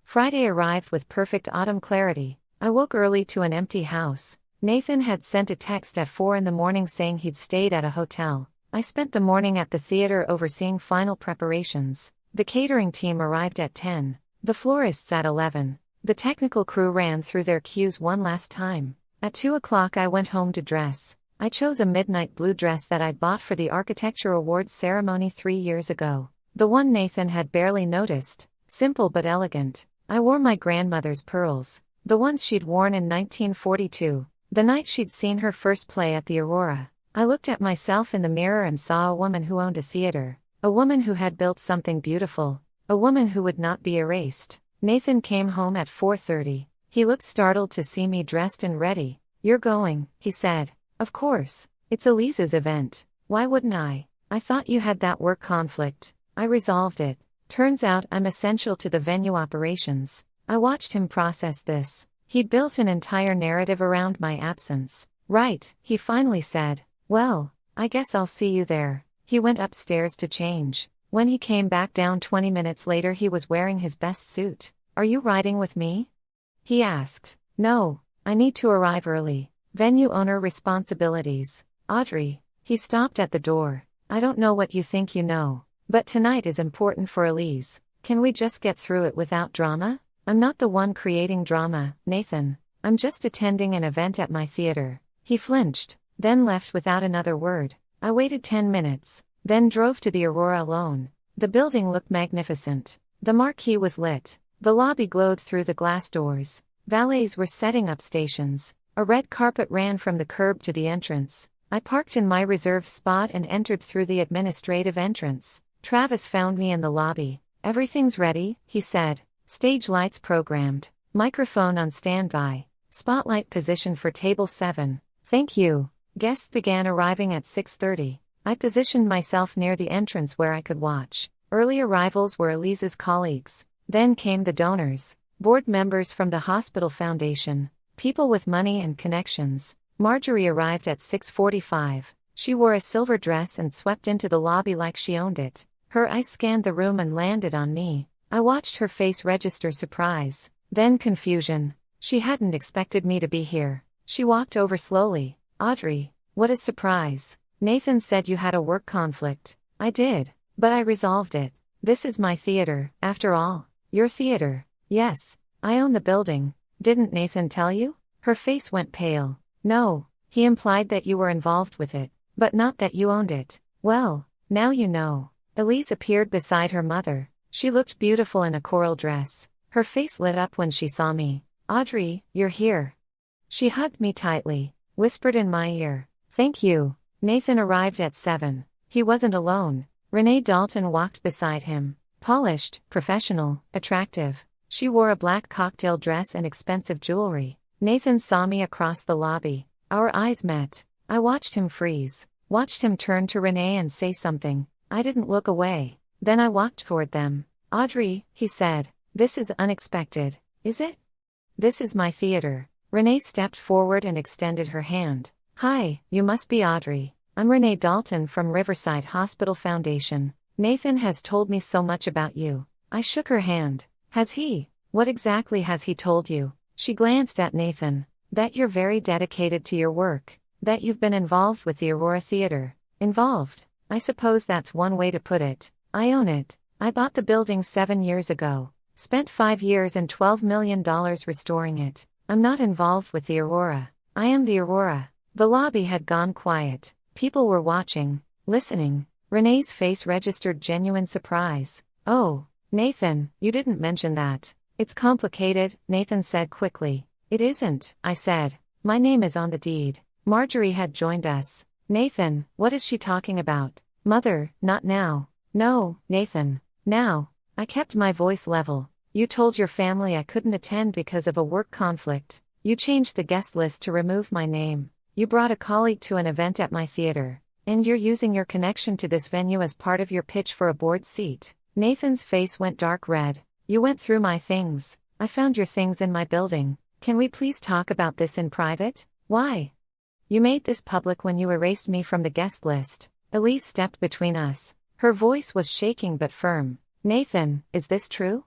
Friday arrived with perfect autumn clarity. I woke early to an empty house. Nathan had sent a text at 4 a.m. saying he'd stayed at a hotel. I spent the morning at the theater overseeing final preparations. The catering team arrived at 10. The florists at 11. The technical crew ran through their cues one last time. At 2 o'clock I went home to dress. I chose a midnight blue dress that I'd bought for the Architecture Awards ceremony 3 years ago. The one Nathan had barely noticed. Simple but elegant. I wore my grandmother's pearls. The ones she'd worn in 1942. The night she'd seen her first play at the Aurora. I looked at myself in the mirror and saw a woman who owned a theater. A woman who had built something beautiful. A woman who would not be erased. Nathan came home at 4:30. He looked startled to see me dressed and ready. "You're going," he said. "Of course. It's Elise's event. Why wouldn't I? I thought you had that work conflict." I resolved it. Turns out I'm essential to the venue operations. I watched him process this. He'd built an entire narrative around my absence. "Right," he finally said. "Well, I guess I'll see you there." He went upstairs to change. When he came back down 20 minutes later, he was wearing his best suit. "Are you riding with me?" he asked. "No, I need to arrive early. Venue owner responsibilities." "Audrey." He stopped at the door. "I don't know what you think you know, but tonight is important for Elise. Can we just get through it without drama?" "I'm not the one creating drama, Nathan. I'm just attending an event at my theater." He flinched, then left without another word. I waited 10 minutes, then drove to the Aurora alone. The building looked magnificent. The marquee was lit. The lobby glowed through the glass doors. Valets were setting up stations. A red carpet ran from the curb to the entrance. I parked in my reserved spot and entered through the administrative entrance. Travis found me in the lobby. "Everything's ready," he said. "Stage lights programmed. Microphone on standby. Spotlight position for table 7. "Thank you." Guests began arriving at 6:30. I positioned myself near the entrance where I could watch. Early arrivals were Elise's colleagues. Then came the donors. Board members from the hospital foundation. People with money and connections. Marjorie arrived at 6:45. She wore a silver dress and swept into the lobby like she owned it. Her eyes scanned the room and landed on me. I watched her face register surprise, then confusion. She hadn't expected me to be here. She walked over slowly. "Audrey, what a surprise. Nathan said you had a work conflict." "I did, but I resolved it. This is my theater, after all." "Your theater?" "Yes, I own the building. Didn't Nathan tell you?" Her face went pale. "No, he implied that you were involved with it, but not that you owned it." "Well, now you know." Elise appeared beside her mother. She looked beautiful in a coral dress. Her face lit up when she saw me. "Audrey, you're here." She hugged me tightly, whispered in my ear, "Thank you." Nathan arrived at 7. He wasn't alone. Renee Dalton walked beside him. Polished, professional, attractive. She wore a black cocktail dress and expensive jewelry. Nathan saw me across the lobby. Our eyes met. I watched him freeze. Watched him turn to Renee and say something. I didn't look away. Then I walked toward them. "Audrey," he said, "this is unexpected, is it?" "This is my theater." Renee stepped forward and extended her hand. "Hi, you must be Audrey. I'm Renee Dalton from Riverside Hospital Foundation. Nathan has told me so much about you." I shook her hand. "Has he? What exactly has he told you?" She glanced at Nathan. "That you're very dedicated to your work. That you've been involved with the Aurora Theater." "Involved? I suppose that's one way to put it. I own it. I bought the building 7 years ago. Spent 5 years and $12 million restoring it. I'm not involved with the Aurora. I am the Aurora." The lobby had gone quiet. People were watching, listening. Renee's face registered genuine surprise. "Oh, Nathan, you didn't mention that." "It's complicated," Nathan said quickly. "It isn't," I said. "My name is on the deed." Marjorie had joined us. "Nathan, what is she talking about?" "Mother, not now." "No, Nathan. Now." I kept my voice level. "You told your family I couldn't attend because of a work conflict. You changed the guest list to remove my name. You brought a colleague to an event at my theater. And you're using your connection to this venue as part of your pitch for a board seat." Nathan's face went dark red. "You went through my things. I found your things in my building. Can we please talk about this in private? Why? You made this public when you erased me from the guest list. Elise stepped between us. Her voice was shaking but firm. Nathan, is this true?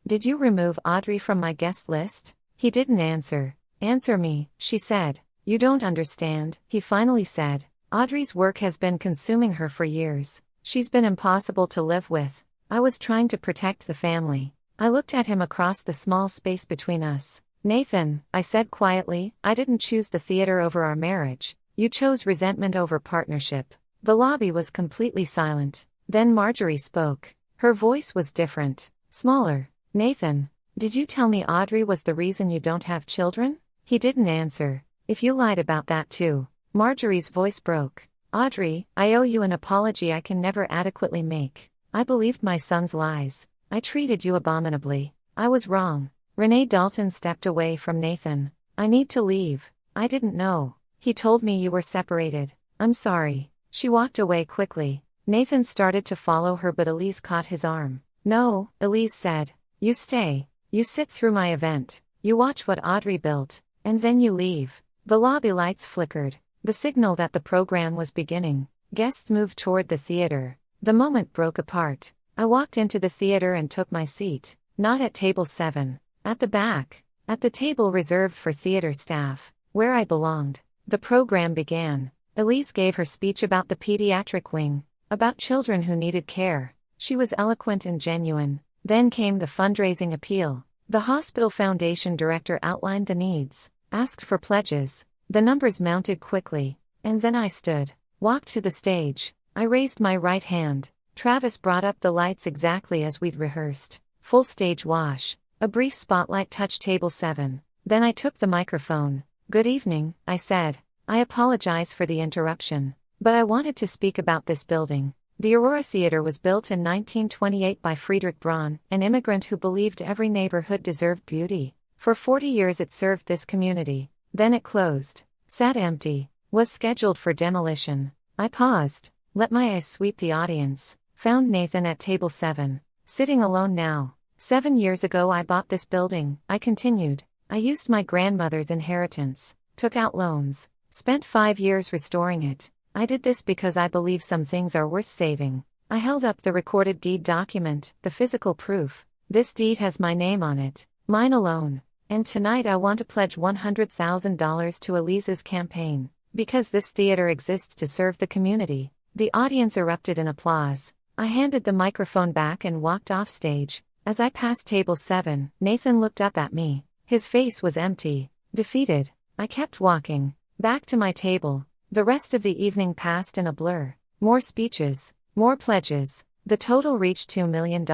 Did you remove Audrey from my guest list? He didn't answer. Answer me, she said. You don't understand, he finally said. Audrey's work has been consuming her for years. She's been impossible to live with. I was trying to protect the family. I looked at him across the small space between us. Nathan, I said quietly, I didn't choose the theater over our marriage. You chose resentment over partnership. The lobby was completely silent. Then Marjorie spoke. Her voice was different, smaller. Nathan, did you tell me Audrey was the reason you don't have children? He didn't answer. If you lied about that too. Marjorie's voice broke. Audrey, I owe you an apology I can never adequately make. I believed my son's lies. I treated you abominably. I was wrong. Renee Dalton stepped away from Nathan. I need to leave. I didn't know. He told me you were separated. I'm sorry. She walked away quickly. Nathan started to follow her but Elise caught his arm. No, Elise said. You stay. You sit through my event. You watch what Audrey built. And then you leave. The lobby lights flickered. The signal that the program was beginning. Guests moved toward the theater. The moment broke apart. I walked into the theater and took my seat. Not at table 7. At the back. At the table reserved for theater staff. Where I belonged. The program began. Elise gave her speech about the pediatric wing. About children who needed care. She was eloquent and genuine. Then came the fundraising appeal. The hospital foundation director outlined the needs. Asked for pledges. The numbers mounted quickly. And then I stood. Walked to the stage. I raised my right hand. Travis brought up the lights exactly as we'd rehearsed. Full stage wash. A brief spotlight touched table 7. Then I took the microphone. Good evening, I said. I apologize for the interruption. But I wanted to speak about this building. The Aurora Theater was built in 1928 by Friedrich Braun, an immigrant who believed every neighborhood deserved beauty. For 40 years it served this community. Then it closed. Sat empty. Was scheduled for demolition. I paused. Let my eyes sweep the audience. Found Nathan at table 7. Sitting alone now. 7 years ago I bought this building, I continued. I used my grandmother's inheritance. Took out loans. Spent 5 years restoring it. I did this because I believe some things are worth saving. I held up the recorded deed document, the physical proof. This deed has my name on it. Mine alone. And tonight I want to pledge $100,000 to Elise's campaign. Because this theater exists to serve the community. The audience erupted in applause. I handed the microphone back and walked off stage. As I passed table 7, Nathan looked up at me. His face was empty. Defeated. I kept walking. Back to my table. The rest of the evening passed in a blur. More speeches. More pledges. The total reached $2 million.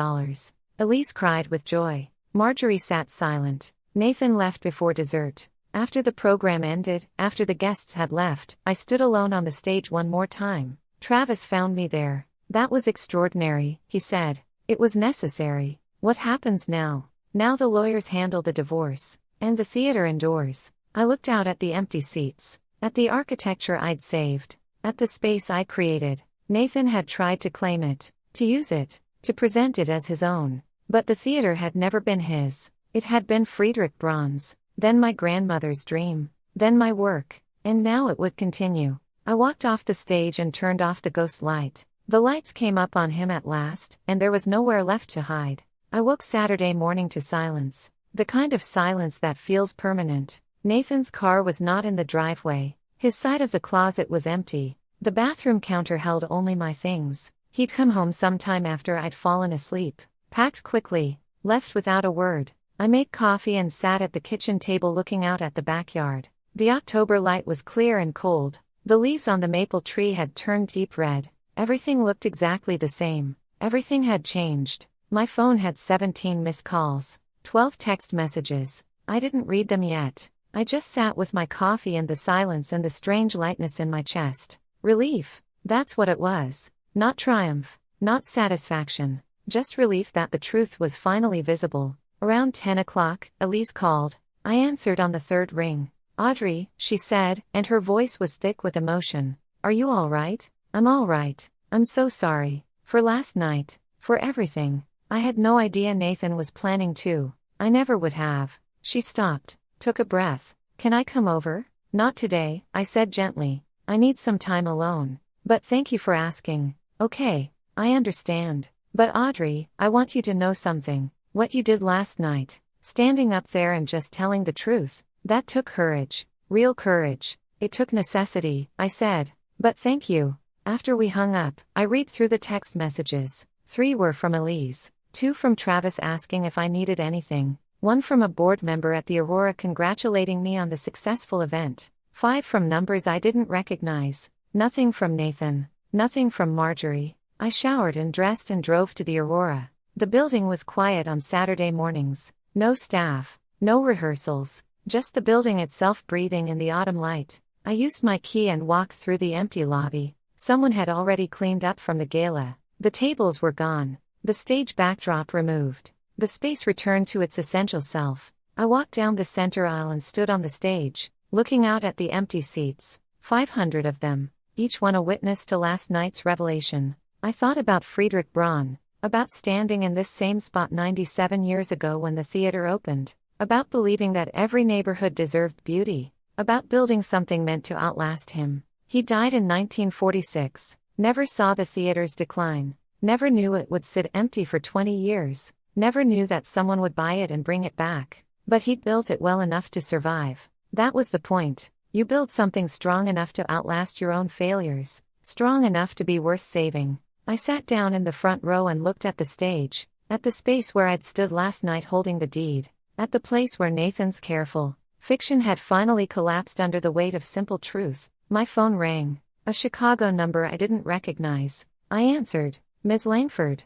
Elise cried with joy. Marjorie sat silent. Nathan left before dessert. After the program ended, after the guests had left, I stood alone on the stage one more time. Travis found me there. That was extraordinary, he said. It was necessary. What happens now? Now the lawyers handle the divorce. And the theater endures. I looked out at the empty seats. At the architecture I'd saved. At the space I created. Nathan had tried to claim it. To use it. To present it as his own. But the theater had never been his. It had been Friedrich Braun's. Then my grandmother's dream. Then my work. And now it would continue. I walked off the stage and turned off the ghost light. The lights came up on him at last, and there was nowhere left to hide. I woke Saturday morning to silence. The kind of silence that feels permanent. Nathan's car was not in the driveway. His side of the closet was empty. The bathroom counter held only my things. He'd come home sometime after I'd fallen asleep. Packed quickly. Left without a word. I made coffee and sat at the kitchen table looking out at the backyard. The October light was clear and cold. The leaves on the maple tree had turned deep red. Everything looked exactly the same. Everything had changed. My phone had 17 missed calls. 12 text messages. I didn't read them yet. I just sat with my coffee and the silence and the strange lightness in my chest. Relief. That's what it was. Not triumph. Not satisfaction. Just relief that the truth was finally visible. Around 10 o'clock, Elise called. I answered on the third ring. Audrey, she said, and her voice was thick with emotion. Are you all right? I'm all right. I'm so sorry. For last night. For everything. I had no idea Nathan was planning to. I never would have. She stopped, took a breath. Can I come over? Not today, I said gently. I need some time alone. But thank you for asking. Okay, I understand. But Audrey, I want you to know something. What you did last night, standing up there and just telling the truth, that took courage. Real courage. It took necessity, I said. But thank you. After we hung up, I read through the text messages. 3 were from Elise, 2 from Travis asking if I needed anything, 1 from a board member at the Aurora congratulating me on the successful event, 5 from numbers I didn't recognize, nothing from Nathan, nothing from Marjorie. I showered and dressed and drove to the Aurora. The building was quiet on Saturday mornings. No staff, no rehearsals, just the building itself breathing in the autumn light. I used my key and walked through the empty lobby. Someone had already cleaned up from the gala. The tables were gone, the stage backdrop removed. The space returned to its essential self. I walked down the center aisle and stood on the stage, looking out at the empty seats, 500 of them, each one a witness to last night's revelation. I thought about Friedrich Braun, about standing in this same spot 97 years ago when the theater opened, about believing that every neighborhood deserved beauty, about building something meant to outlast him. He died in 1946, never saw the theater's decline, never knew it would sit empty for 20 years, never knew that someone would buy it and bring it back. But he'd built it well enough to survive. That was the point. You build something strong enough to outlast your own failures, strong enough to be worth saving. I sat down in the front row and looked at the stage, at the space where I'd stood last night holding the deed, at the place where Nathan's careful fiction had finally collapsed under the weight of simple truth. My phone rang. A Chicago number I didn't recognize. I answered. Ms. Langford.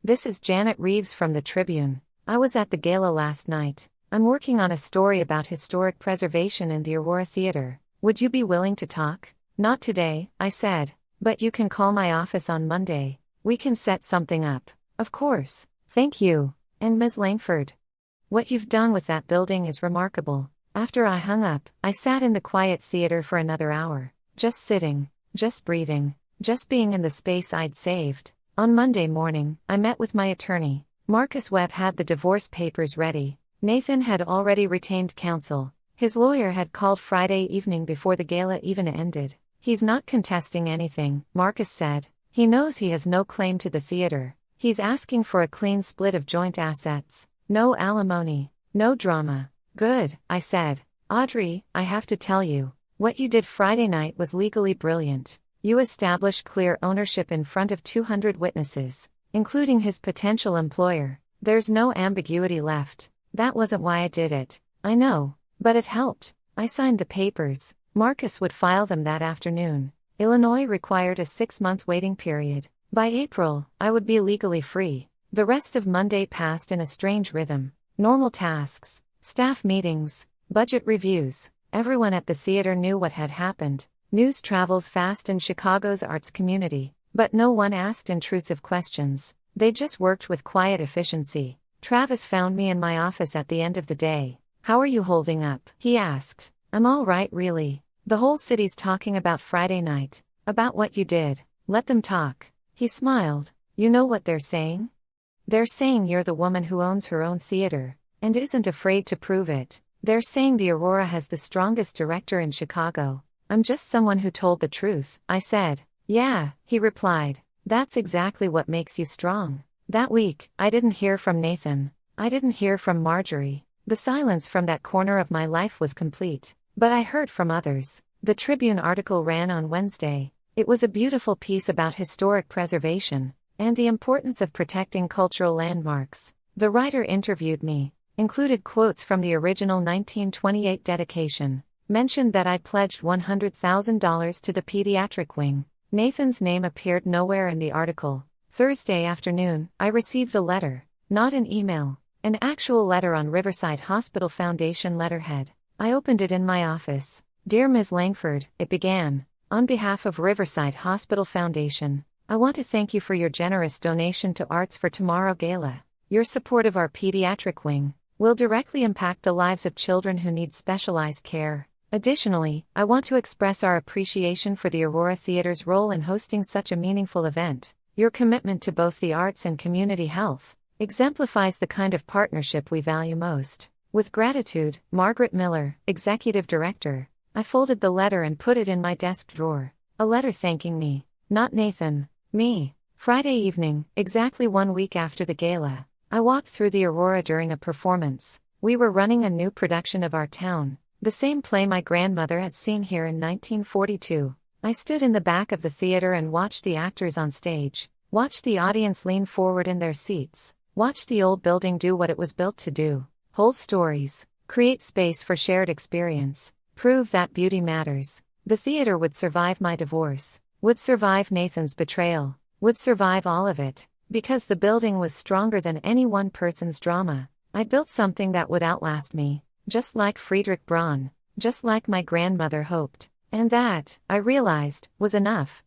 This is Janet Reeves from the Tribune. I was at the gala last night. I'm working on a story about historic preservation in the Aurora Theater. Would you be willing to talk? Not today, I said. But you can call my office on Monday. We can set something up. Of course. Thank you. And Ms. Langford. What you've done with that building is remarkable. After I hung up, I sat in the quiet theater for another hour. Just sitting, just breathing, just being in the space I'd saved. On Monday morning, I met with my attorney. Marcus Webb had the divorce papers ready. Nathan had already retained counsel. His lawyer had called Friday evening before the gala even ended. He's not contesting anything, Marcus said. He knows he has no claim to the theater. He's asking for a clean split of joint assets. No alimony, no drama. Good, I said. Audrey, I have to tell you, what you did Friday night was legally brilliant. You established clear ownership in front of 200 witnesses, including his potential employer. There's no ambiguity left. That wasn't why I did it. I know, but it helped. I signed the papers. Marcus would file them that afternoon. Illinois required a 6-month waiting period. By April, I would be legally free. The rest of Monday passed in a strange rhythm. Normal tasks, staff meetings, budget reviews. Everyone at the theater knew what had happened. News travels fast in Chicago's arts community, but no one asked intrusive questions. They just worked with quiet efficiency. Travis found me in my office at the end of the day. How are you holding up? He asked. I'm all right, really. The whole city's talking about Friday night, about what you did. Let them talk. He smiled. You know what they're saying? They're saying you're the woman who owns her own theater, and isn't afraid to prove it. They're saying the Aurora has the strongest director in Chicago. I'm just someone who told the truth, I said. Yeah, he replied. That's exactly what makes you strong. That week, I didn't hear from Nathan. I didn't hear from Marjorie. The silence from that corner of my life was complete. But I heard from others. The Tribune article ran on Wednesday. It was a beautiful piece about historic preservation, and the importance of protecting cultural landmarks. The writer interviewed me, included quotes from the original 1928 dedication, mentioned that I'd pledged $100,000 to the pediatric wing. Nathan's name appeared nowhere in the article. Thursday afternoon, I received a letter, not an email, an actual letter on Riverside Hospital Foundation letterhead. I opened it in my office. Dear Ms. Langford, it began. On behalf of Riverside Hospital Foundation, I want to thank you for your generous donation to Arts for Tomorrow Gala. Your support of our pediatric wing will directly impact the lives of children who need specialized care. Additionally, I want to express our appreciation for the Aurora Theater's role in hosting such a meaningful event. Your commitment to both the arts and community health Exemplifies the kind of partnership we value most. With gratitude, Margaret Miller, Executive Director. I folded the letter and put it in my desk drawer. A letter thanking me. Not Nathan. Me. Friday evening, exactly 1 week after the gala. I walked through the Aurora during a performance. We were running a new production of Our Town, the same play my grandmother had seen here in 1942. I stood in the back of the theater and watched the actors on stage, watched the audience lean forward in their seats, watched the old building do what it was built to do. Hold stories, create space for shared experience, prove that beauty matters. The theater would survive my divorce, would survive Nathan's betrayal, would survive all of it, because the building was stronger than any one person's drama. I built something that would outlast me, just like Friedrich Braun, just like my grandmother hoped, and that, I realized, was enough.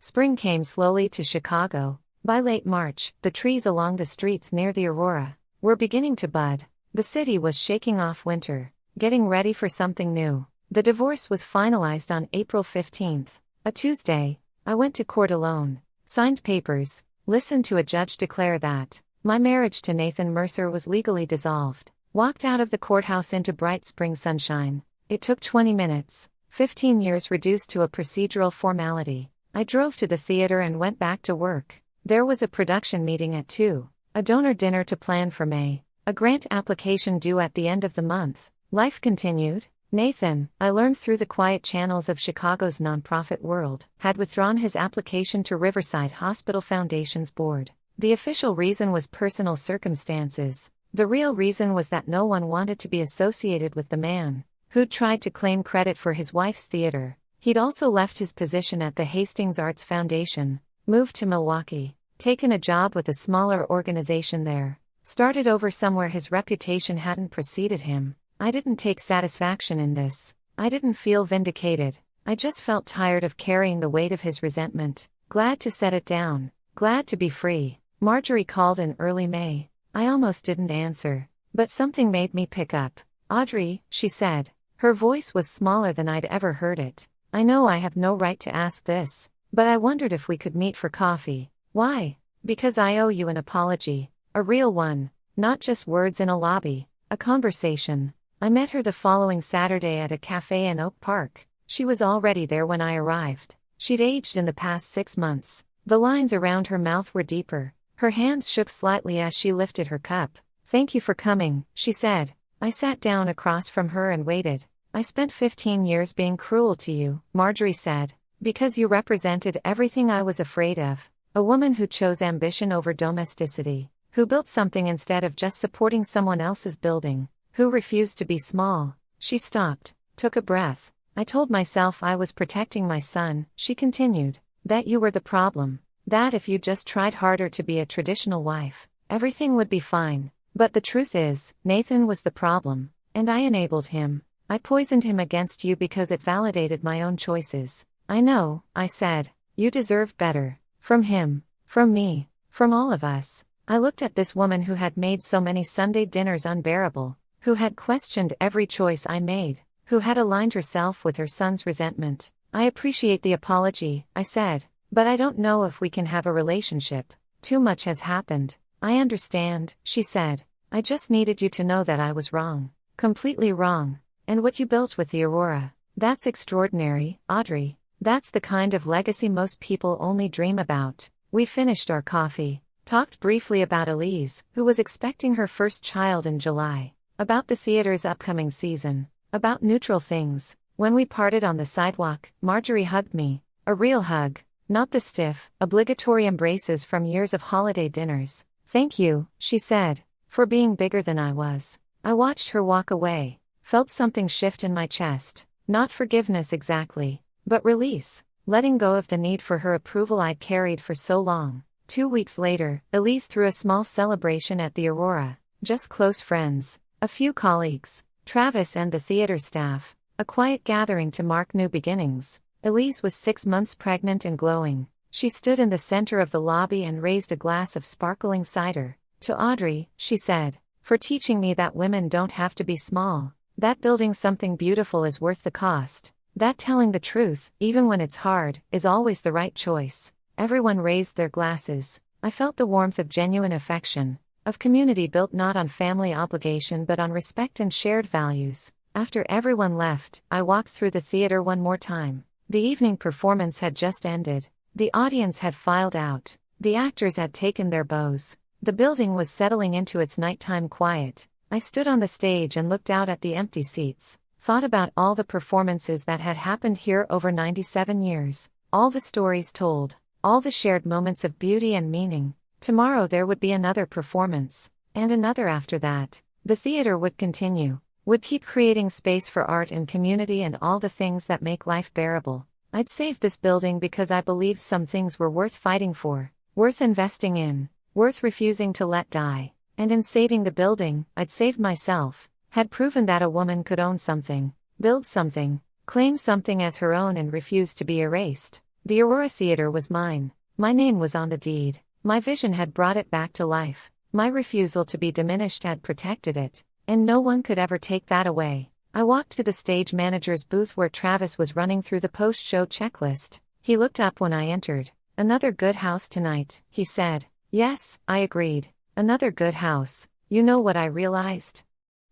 Spring came slowly to Chicago. By late March, the trees along the streets near the Aurora were beginning to bud. The city was shaking off winter, getting ready for something new. The divorce was finalized on April 15th, a Tuesday. I went to court alone, signed papers, listened to a judge declare that my marriage to Nathan Mercer was legally dissolved, walked out of the courthouse into bright spring sunshine. It took 20 minutes, 15 years reduced to a procedural formality. I drove to the theater and went back to work. There was a production meeting at 2, a donor dinner to plan for May, a grant application due at the end of the month. Life continued. Nathan, I learned through the quiet channels of Chicago's nonprofit world, had withdrawn his application to Riverside Hospital Foundation's board. The official reason was personal circumstances. The real reason was that no one wanted to be associated with the man who'd tried to claim credit for his wife's theater. He'd also left his position at the Hastings Arts Foundation, moved to Milwaukee, taken a job with a smaller organization there, started over somewhere his reputation hadn't preceded him. I didn't take satisfaction in this. I didn't feel vindicated. I just felt tired of carrying the weight of his resentment, glad to set it down, glad to be free. Marjorie called in early May. I almost didn't answer, but something made me pick up. Audrey, she said. Her voice was smaller than I'd ever heard it. I know I have no right to ask this, but I wondered if we could meet for coffee. Why? Because I owe you an apology. A real one. Not just words in a lobby. A conversation. I met her the following Saturday at a cafe in Oak Park. She was already there when I arrived. She'd aged in the past 6 months. The lines around her mouth were deeper. Her hands shook slightly as she lifted her cup. Thank you for coming, she said. I sat down across from her and waited. I spent 15 years being cruel to you, Marjorie said, because you represented everything I was afraid of. A woman who chose ambition over domesticity, who built something instead of just supporting someone else's building, who refused to be small. She stopped, took a breath. I told myself I was protecting my son, she continued, that you were the problem, that if you just tried harder to be a traditional wife, everything would be fine. But the truth is, Nathan was the problem, and I enabled him. I poisoned him against you because it validated my own choices. I know, I said. You deserve better. From him, from me, from all of us. I looked at this woman who had made so many Sunday dinners unbearable, who had questioned every choice I made, who had aligned herself with her son's resentment. I appreciate the apology, I said, but I don't know if we can have a relationship. Too much has happened. I understand, she said. I just needed you to know that I was wrong. Completely wrong. And what you built with the Aurora, that's extraordinary, Audrey. That's the kind of legacy most people only dream about. We finished our coffee, talked briefly about Elise, who was expecting her first child in July, about the theater's upcoming season, about neutral things. When we parted on the sidewalk, Marjorie hugged me. A real hug, not the stiff, obligatory embraces from years of holiday dinners. Thank you, she said, for being bigger than I was. I watched her walk away, felt something shift in my chest. Not forgiveness exactly, but release, letting go of the need for her approval I'd carried for so long. 2 weeks later, Elise threw a small celebration at the Aurora. Just close friends, a few colleagues, Travis and the theater staff. A quiet gathering to mark new beginnings. Elise was 6 months pregnant and glowing. She stood in the center of the lobby and raised a glass of sparkling cider. To Audrey, she said, for teaching me that women don't have to be small. That building something beautiful is worth the cost. That telling the truth, even when it's hard, is always the right choice. Everyone raised their glasses. I felt the warmth of genuine affection, of community built not on family obligation but on respect and shared values. After everyone left, I walked through the theater one more time. The evening performance had just ended. The audience had filed out. The actors had taken their bows. The building was settling into its nighttime quiet. I stood on the stage and looked out at the empty seats, thought about all the performances that had happened here over 97 years, all the stories told, all the shared moments of beauty and meaning. Tomorrow there would be another performance, and another after that. The theater would continue, would keep creating space for art and community and all the things that make life bearable. I'd saved this building because I believed some things were worth fighting for, worth investing in, worth refusing to let die. And in saving the building, I'd saved myself, had proven that a woman could own something, build something, claim something as her own and refuse to be erased. The Aurora Theater was mine. My name was on the deed. My vision had brought it back to life. My refusal to be diminished had protected it, and no one could ever take that away. I walked to the stage manager's booth where Travis was running through the post-show checklist. He looked up when I entered. "Another good house tonight," he said. "Yes," I agreed. "Another good house." "You know what I realized?"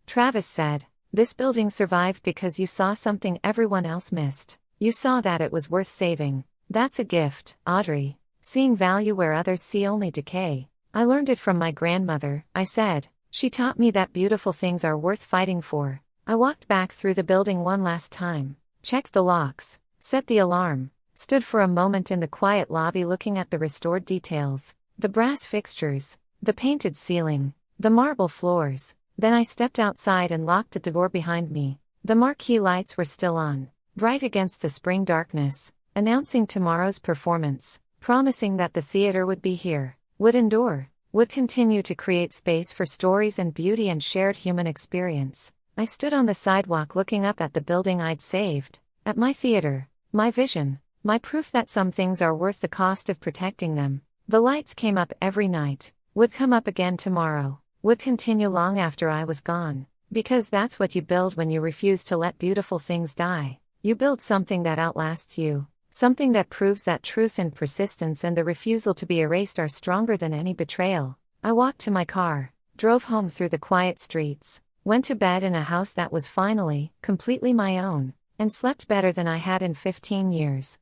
Travis said. "This building survived because you saw something everyone else missed. You saw that it was worth saving. That's a gift, Audrey. Seeing value where others see only decay." "I learned it from my grandmother," I said. "She taught me that beautiful things are worth fighting for." I walked back through the building one last time, checked the locks, set the alarm, stood for a moment in the quiet lobby looking at the restored details, the brass fixtures, the painted ceiling, the marble floors. Then I stepped outside and locked the door behind me. The marquee lights were still on, bright against the spring darkness, announcing tomorrow's performance, promising that the theater would be here, would endure, would continue to create space for stories and beauty and shared human experience. I stood on the sidewalk looking up at the building I'd saved, at my theater, my vision, my proof that some things are worth the cost of protecting them. The lights came up every night, would come up again tomorrow, would continue long after I was gone, because that's what you build when you refuse to let beautiful things die. You build something that outlasts you, something that proves that truth and persistence and the refusal to be erased are stronger than any betrayal. I walked to my car, drove home through the quiet streets, went to bed in a house that was finally, completely my own, and slept better than I had in 15 years.